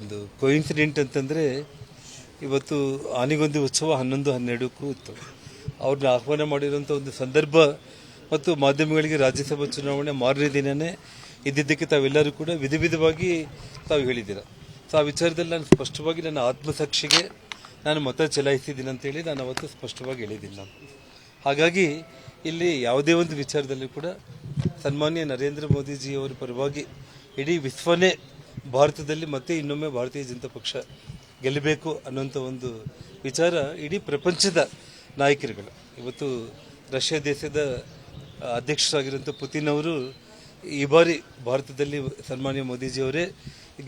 ಒಂದು ಕೋಇನ್ಸಿಡೆಂಟ್ ಅಂತಂದರೆ ಇವತ್ತು ಆನೆಗೊಂದಿ ಉತ್ಸವ 11-12ಕ್ಕೂ ಇತ್ತು. ಅವ್ರನ್ನ ಆಹ್ವಾನ ಮಾಡಿರೋಂಥ ಒಂದು ಸಂದರ್ಭ ಮತ್ತು ಮಾಧ್ಯಮಗಳಿಗೆ ರಾಜ್ಯಸಭಾ ಚುನಾವಣೆ ಮಾರನೇ ದಿನವೇ ಇದ್ದಿದ್ದಕ್ಕೆ ತಾವೆಲ್ಲರೂ ಕೂಡ ವಿಧವಾಗಿ ತಾವು ಹೇಳಿದ್ದೀರ. ಸೊ ಆ ವಿಚಾರದಲ್ಲಿ ನಾನು ಸ್ಪಷ್ಟವಾಗಿ ನನ್ನ ಆತ್ಮಸಾಕ್ಷಿಗೆ ನಾನು ಮತ ಚಲಾಯಿಸಿದ್ದೀನಿ ಅಂತೇಳಿ ನಾನು ಅವತ್ತು ಸ್ಪಷ್ಟವಾಗಿ ಹೇಳಿದ್ದೀನಿ ನಾನು. ಹಾಗಾಗಿ ಇಲ್ಲಿ ಯಾವುದೇ ಒಂದು ವಿಚಾರದಲ್ಲಿ ಕೂಡ ಸನ್ಮಾನ್ಯ ನರೇಂದ್ರ ಮೋದಿಜಿಯವರ ಪರವಾಗಿ ಇಡೀ ವಿಶ್ವನೇ ಭಾರತದಲ್ಲಿ ಮತ್ತೆ ಇನ್ನೊಮ್ಮೆ ಭಾರತೀಯ ಜನತಾ ಪಕ್ಷ ಗೆಲ್ಲಬೇಕು ಅನ್ನೋಂಥ ಒಂದು ವಿಚಾರ ಇಡೀ ಪ್ರಪಂಚದ ನಾಯಕರುಗಳು. ಇವತ್ತು ರಷ್ಯಾ ದೇಶದ ಅಧ್ಯಕ್ಷರಾಗಿರುವಂಥ ಪುತಿನ್ ಅವರು ಈ ಬಾರಿ ಭಾರತದಲ್ಲಿ ಸನ್ಮಾನ್ಯ ಮೋದಿಜಿಯವರೇ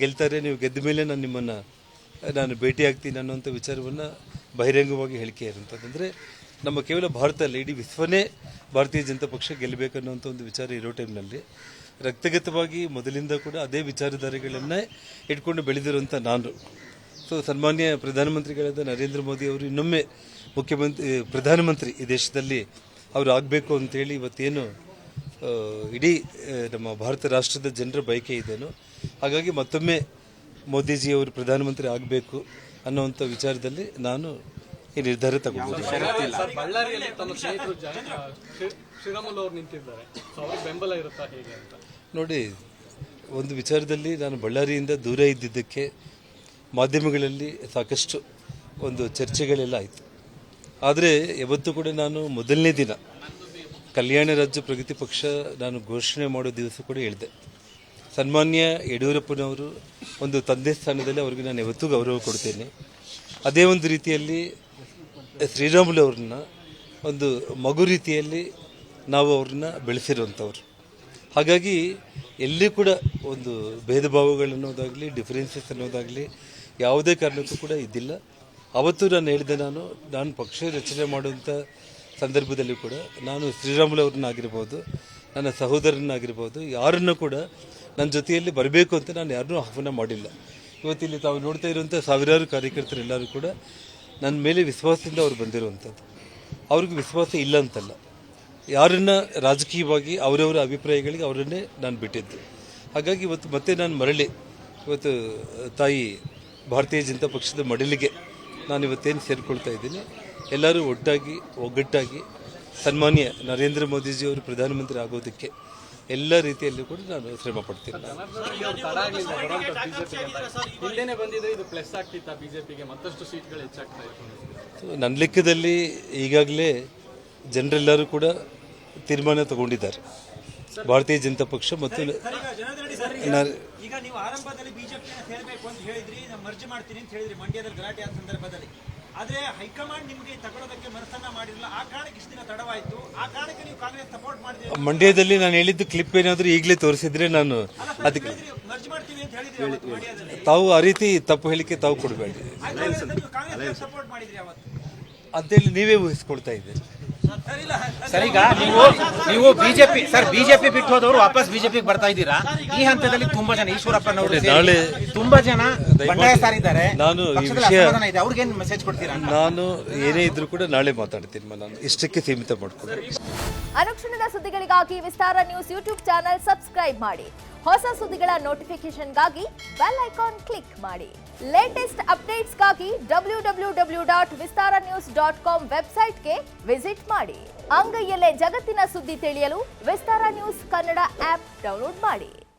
ಗೆಲ್ತಾರೆ, ನೀವು ಗೆದ್ದ ಮೇಲೆ ನಾನು ನಿಮ್ಮನ್ನು ಭೇಟಿಯಾಗ್ತೀನಿ ಅನ್ನೋಂಥ ವಿಚಾರವನ್ನು ಬಹಿರಂಗವಾಗಿ ಹೇಳಿಕೆ ಇರುವಂಥದ್ದು. ಅಂದರೆ ನಮ್ಮ ಕೇವಲ ಭಾರತ ಅಲ್ಲ, ಇಡೀ ವಿಶ್ವನೇ ಭಾರತೀಯ ಜನತಾ ಪಕ್ಷ ಗೆಲ್ಲಬೇಕನ್ನುವಂಥ ಒಂದು ವಿಚಾರ ಇರೋ ಟೈಮ್ನಲ್ಲಿ ರಕ್ತಗತವಾಗಿ ಮೊದಲಿಂದ ಕೂಡ ಅದೇ ವಿಚಾರಧಾರೆಗಳನ್ನೇ ಇಟ್ಕೊಂಡು ಬೆಳೆದಿರುವಂಥ ನಾನು. ಸೊ ಸನ್ಮಾನ್ಯ ಪ್ರಧಾನಮಂತ್ರಿಗಳಾದ ನರೇಂದ್ರ ಮೋದಿ ಅವರು ಇನ್ನೊಮ್ಮೆ ಪ್ರಧಾನಮಂತ್ರಿ ಈ ದೇಶದಲ್ಲಿ ಅವರು ಆಗಬೇಕು ಅಂತೇಳಿ ಇವತ್ತೇನು ಇಡೀ ನಮ್ಮ ಭಾರತ ರಾಷ್ಟ್ರದ ಜನರ ಬಯಕೆ ಇದೆಯೋ, ಹಾಗಾಗಿ ಮತ್ತೊಮ್ಮೆ ಮೋದಿಜಿಯವರು ಪ್ರಧಾನಮಂತ್ರಿ ಆಗಬೇಕು ಅನ್ನೋವಂಥ ವಿಚಾರದಲ್ಲಿ ನಾನು ಈ ನಿರ್ಧಾರ ತಗೊಂಡಿದ್ದೀನಿ. ನೋಡಿ, ಒಂದು ವಿಚಾರದಲ್ಲಿ ನಾನು ಬಳ್ಳಾರಿಯಿಂದ ದೂರ ಇದ್ದಿದ್ದಕ್ಕೆ ಮಾಧ್ಯಮಗಳಲ್ಲಿ ಸಾಕಷ್ಟು ಒಂದು ಚರ್ಚೆಗಳೆಲ್ಲ ಆಯಿತು. ಆದರೆ ಯಾವತ್ತೂ ಕೂಡ ನಾನು ಮೊದಲನೇ ದಿನ ಕಲ್ಯಾಣ ರಾಜ್ಯ ಪ್ರಗತಿ ಪಕ್ಷ ನಾನು ಘೋಷಣೆ ಮಾಡೋ ದಿವಸ ಕೂಡ ಹೇಳಿದೆ, ಸನ್ಮಾನ್ಯ ಯಡಿಯೂರಪ್ಪನವರು ಒಂದು ತಂದೆ ಸ್ಥಾನದಲ್ಲಿ ಅವ್ರಿಗೆ ನಾನು ಯಾವತ್ತೂ ಗೌರವ ಕೊಡ್ತೇನೆ. ಅದೇ ಒಂದು ರೀತಿಯಲ್ಲಿ ಶ್ರೀರಾಮುಲು ಅವ್ರನ್ನ ಒಂದು ಮಗು ರೀತಿಯಲ್ಲಿ ನಾವು ಅವ್ರನ್ನ ಬೆಳೆಸಿರುವಂಥವ್ರು. ಹಾಗಾಗಿ ಎಲ್ಲಿ ಕೂಡ ಒಂದು ಭೇದ ಭಾವಗಳನ್ನೋದಾಗಲಿ ಡಿಫರೆನ್ಸಸ್ ಅನ್ನೋದಾಗಲಿ ಯಾವುದೇ ಕಾರಣಕ್ಕೂ ಕೂಡ ಇದ್ದಿಲ್ಲ. ಅವತ್ತು ನಾನು ಹೇಳಿದೆ, ನಾನು ಪಕ್ಷ ರಚನೆ ಮಾಡುವಂಥ ಸಂದರ್ಭದಲ್ಲಿ ಕೂಡ ನಾನು ಶ್ರೀರಾಮುಲು ಅವ್ರನ್ನಾಗಿರ್ಬೋದು, ನನ್ನ ಸಹೋದರನಾಗಿರ್ಬೋದು, ಯಾರನ್ನೂ ಕೂಡ ನನ್ನ ಜೊತೆಯಲ್ಲಿ ಬರಬೇಕು ಅಂತ ನಾನು ಯಾರನ್ನೂ ಆಹ್ವಾನ ಮಾಡಿಲ್ಲ. ಇವತ್ತಿಲ್ಲಿ ತಾವು ನೋಡ್ತಾ ಇರುವಂಥ ಸಾವಿರಾರು ಕಾರ್ಯಕರ್ತರೆಲ್ಲರೂ ಕೂಡ ನನ್ನ ಮೇಲೆ ವಿಶ್ವಾಸದಿಂದ ಅವ್ರು ಬಂದಿರುವಂಥದ್ದು. ಅವ್ರಿಗೆ ವಿಶ್ವಾಸ ಇಲ್ಲ ಅಂತಲ್ಲ, ಯಾರನ್ನ ರಾಜಕೀಯವಾಗಿ ಅವರವರ ಅಭಿಪ್ರಾಯಗಳಿಗೆ ಅವರನ್ನೇ ನಾನು ಬಿಟ್ಟಿದ್ದು. ಹಾಗಾಗಿ ಇವತ್ತು ಮತ್ತೆ ನಾನು ಮರಳಿ ಇವತ್ತು ತಾಯಿ ಭಾರತೀಯ ಜನತಾ ಪಕ್ಷದ ಮಡಲಿಗೆ ನಾನು ಇವತ್ತೇನು ಸೇರಿಕೊಳ್ತಾ ಇದ್ದೀನಿ. ಎಲ್ಲರೂ ಒಗ್ಗಟ್ಟಾಗಿ ಸನ್ಮಾನ್ಯ ನರೇಂದ್ರ ಮೋದಿಜಿಯವರು ಪ್ರಧಾನಮಂತ್ರಿ ಆಗೋದಕ್ಕೆ ಎಲ್ಲ ರೀತಿಯಲ್ಲೂ ಕೂಡ ನಾನು ಶ್ರಮ ಪಡ್ತೀನಿ. ನನ್ನ ಲೆಕ್ಕದಲ್ಲಿ ಈಗಾಗಲೇ ಜನರೆಲ್ಲರೂ ಕೂಡ ತೀರ್ಮಾನ ತಗೊಂಡಿದ್ದಾರೆ. ಭಾರತೀಯ ಜನತಾ ಪಕ್ಷ ಮತ್ತು ಈಗ ನೀವು ಆರಂಭದಲ್ಲಿ ಬಿಜೆಪಿಯನ್ನು ಸೇರಬೇಕು ಅಂತ ಹೇಳಿದ್ರಿ, ನಾನು ಮರ್ಜ್ ಮಾಡ್ತೀನಿ ಅಂತ ಹೇಳಿದ್ರಿ ಮಂಡ್ಯದಲ್ಲಿ ಗಲಾಟೆ ಆದ ಸಂದರ್ಭದಲ್ಲಿ. ಆದ್ರೆ ಹೈಕಮಾಂಡ್ ನಿಮಗೆ ತಗೊಳ್ಳೋದಕ್ಕೆ ಮನಸ್ಸನ್ನ ಮಾಡಿರಲಿಲ್ಲ, ಆ ಕಾರಣಕ್ಕೆ ಇಷ್ಟು ದಿನ ತಡವಾಯಿತು. ಆ ಕಾರಣಕ್ಕೆ ನೀವು ಕಾಂಗ್ರೆಸ್ ಸಪೋರ್ಟ್ ಮಾಡಿದ್ರಿ. ಮಂಡ್ಯದಲ್ಲಿ ನಾನು ಹೇಳಿದ್ದು ಕ್ಲಿಪ್ ಏನಾದರೂ ಈಗಲೇ ತೋರಿಸಿದ್ರೆ ನಾನು ಅದಕ್ಕೆ ಮರ್ಜ್ ಮಾಡ್ತೀವಿ ಅಂತ ಹೇಳಿದ್ರಿ ಮಂಡ್ಯದಲ್ಲಿ. ತಾವು ಆ ರೀತಿ ತಪ್ಪು ಹೇಳಿಕೆ ತಾವು ಕೊಡಬೇಡಿ ಕಾಂಗ್ರೆಸ್ ಸಪೋರ್ಟ್ ಮಾಡಿದ್ರಿ ಅವತ್ತು ಅಂತೇಳಿ ನೀವೇ ಊಹಿಸ್ಕೊಳ್ತಾ ಇದ್ದೀರಿ. ಸರ್, ಈಗ ನೀವು ಬಿಜೆಪಿ ಬಿಟ್ಟು ಹೋದವರು ವಾಪಸ್ ಬಿಜೆಪಿಗೆ ಬರ್ತಾ ಇದ್ದೀರಾ. ಈ ಹಂತದಲ್ಲಿ ತುಂಬಾ ಜನ ಈಶ್ವರಪ್ಪನವರು ನಾಳೆ ತುಂಬಾ ಜನ ಬಂಡಾಯ ಸಾರಿದ್ದಾರೆ. ನಾನು ಈ ವಿಷಯ ಅವ್ರಿಗೆ ಏನು ಮೆಸೇಜ್ ಕೊಡ್ತೀರಾ? ನಾನು ಏನೇ ಇದ್ರೂ ಕೂಡ ನಾಳೆ ಮಾತಾಡ್ತೀನಿ. ನಾನು ಇಷ್ಟಕ್ಕೆ ಸೀಮಿತ ಮಾಡ್ಕೊಂಡು. ಅನುಕ್ಷಣದ ಸುದ್ದಿಗಳಿಗಾಗಿ ವಿಸ್ತಾರ ನ್ಯೂಸ್ ಯೂಟ್ಯೂಬ್ ಚಾನೆಲ್ ಸಬ್ಸ್ಕ್ರೈಬ್ ಮಾಡಿ. ಹೊಸ ಸುದ್ದಿಗಳ ನೋಟಿಫಿಕೇಶನ್ಗಾಗಿ ಬೆಲ್ ಐಕಾನ್ ಕ್ಲಿಕ್ ಮಾಡಿ. ಲೇಟೆಸ್ಟ್ ಅಪ್ಡೇಟ್ಸ್ಗಾಗಿ www.vistaranews.com ವೆಬ್ಸೈಟ್ಗೆ ವಿಸಿಟ್ ಮಾಡಿ. ಅಂಗೈಯಲ್ಲೇ ಜಗತ್ತಿನ ಸುದ್ದಿ ತಿಳಿಯಲು ವಿಸ್ತಾರ ನ್ಯೂಸ್ ಕನ್ನಡ ಆಪ್ ಡೌನ್ಲೋಡ್ ಮಾಡಿ.